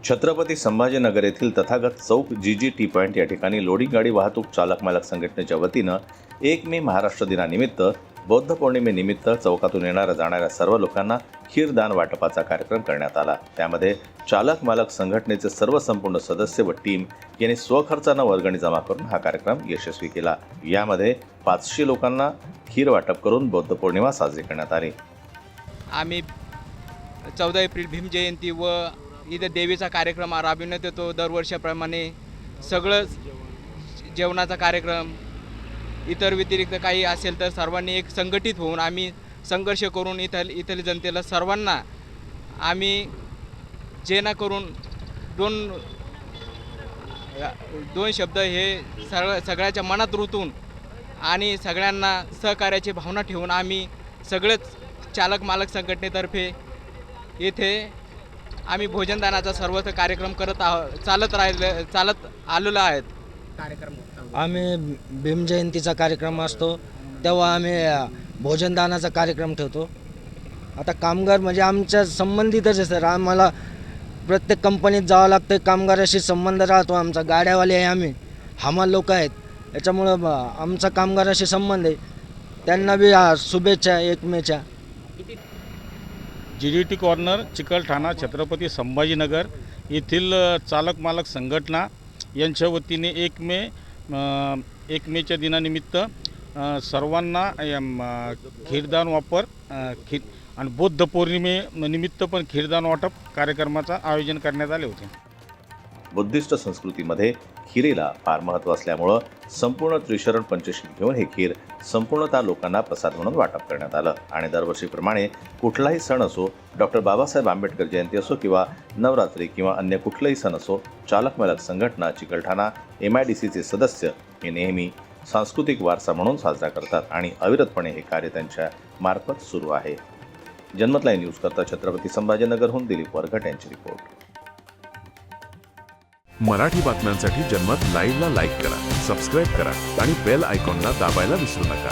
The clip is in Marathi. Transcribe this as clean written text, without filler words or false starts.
छत्रपती संभाजीनगर येथील तथागत चौक जी टी पॉईंट या ठिकाणी लोडिंग गाडी वाहतूक चालक मालक संघटनेच्या वतीनं 1 मे महाराष्ट्र दिनानिमित्त बौद्ध पौर्णिमेनिमित्त चौकातून येणाऱ्या जाणाऱ्या सर्व लोकांना खीरदान वाटपाचा कार्यक्रम करण्यात आला। त्यामध्ये चालक मालक संघटनेचे सर्व संपूर्ण सदस्य व टीम यांनी स्वखर्चानं वर्गणी जमा करून हा कार्यक्रम यशस्वी केला। यामध्ये 500 लोकांना खीर वाटप करून बौद्ध पौर्णिमा साजरी करण्यात आली। आम्ही 14 एप्रिल भीम जयंती व इथं देवीचा कार्यक्रम राबविण्यात येतो। दरवर्षाप्रमाणे सगळं जेवणाचा कार्यक्रम इतर व्यतिरिक्त काही असेल तर सर्वांनी एक संघटित होऊन आम्ही संघर्ष करून इथल्या जनतेला सर्वांना आम्ही जेणेकरून दोन शब्द हे सगळ्याच्या मनात रुतून आणि सगळ्यांना सहकार्याची भावना ठेवून आम्ही सगळेच चालक मालक संघटनेतर्फे येथे आम्ही भोजनदानाचा सर्व कार्यक्रम चालत आलेलो आहेत। आम्ही भीम जयंतीचा कार्यक्रम असतो तेव्हा आम्ही भोजनदानाचा कार्यक्रम ठेवतो। आता कामगार म्हणजे आमच्या संबंधितच आहे सर, आम्हाला प्रत्येक कंपनीत जावं लागतं, कामगाराशी संबंध राहतो आमचा, गाड्यावाले आहे आम्ही, हमाल लोक आहेत, याच्यामुळं आमचा कामगाराशी संबंध आहे। त्यांना बी शुभेच्छा 1 मेच्या। GDT कॉर्नर चिकलठाणा छत्रपती संभाजीनगर येथील चालक मालक संघटना यांच्या वतीने 1 मेच्या दिनानिमित्त सर्वांना खीरदान वापर आणि बौद्ध पौर्णिमेनिमित्त पण खीरदान वाटप कार्यक्रमाचं आयोजन करण्यात आले होते। बुद्धिस्ट संस्कृतीमध्ये खीरेला फार महत्त्व असल्यामुळं संपूर्ण त्रिशरण पंचशील घेऊन हे खीर संपूर्णतः लोकांना प्रसाद म्हणून वाटप करण्यात आलं। आणि दरवर्षीप्रमाणे कुठलाही सण असो, डॉक्टर बाबासाहेब आंबेडकर जयंती असो किंवा नवरात्री किंवा अन्य कुठलाही सण असो, चालक मालक संघटना चिकलठाणा MIDCचे सदस्य हे नेहमी सांस्कृतिक वारसा म्हणून साजरा करतात आणि अविरतपणे हे कार्य त्यांच्या मार्फत सुरू आहे। जनमत लाईव्ह न्यूज करता छत्रपती संभाजीनगरहून दिलीप वरघट यांची रिपोर्ट। मराठी बातम्यांसाठी जनमत लाईव्हला लाईक करा, सबस्क्राईब करा आणि बेल आयकॉनला दाबायला विसरू नका।